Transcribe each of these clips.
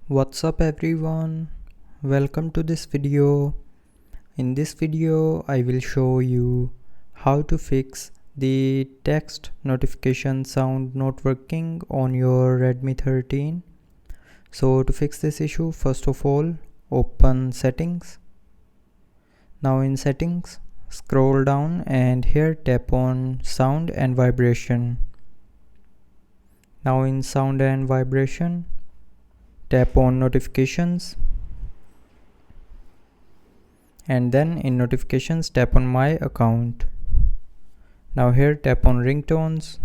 What's up everyone, welcome to this video. In this video I will show you how to fix the text notification sound not working on your Redmi 13. So to fix this issue, first of all open settings. Now in settings scroll down and here tap on sound and vibration. Now in sound and vibration tap on notifications, and then in notifications tap on my account. Now here tap on ringtones,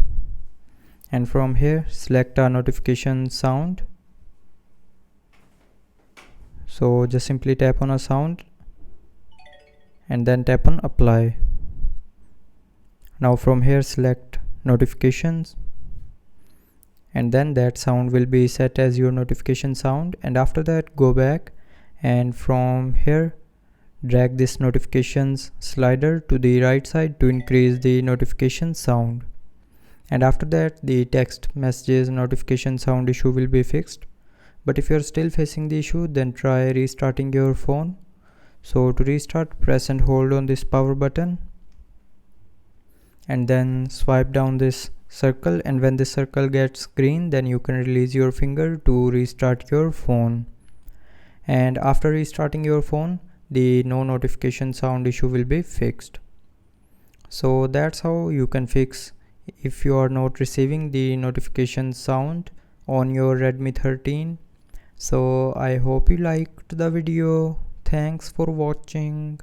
and from here select a notification sound. So just simply tap on a sound and then tap on apply. Now from here select notifications, and then that sound will be set as your notification sound, and after that go back and from here drag this notifications slider to the right side to increase the notification sound, and after that the text messages notification sound issue will be fixed. But if you're still facing the issue, then try restarting your phone. So to restart, press and hold on this power button and then swipe down this circle, and when this circle gets green then you can release your finger to restart your phone. And after restarting your phone, the no notification sound issue will be fixed. So that's how you can fix if you are not receiving the notification sound on your Redmi 13. So I hope you liked the video. Thanks for watching.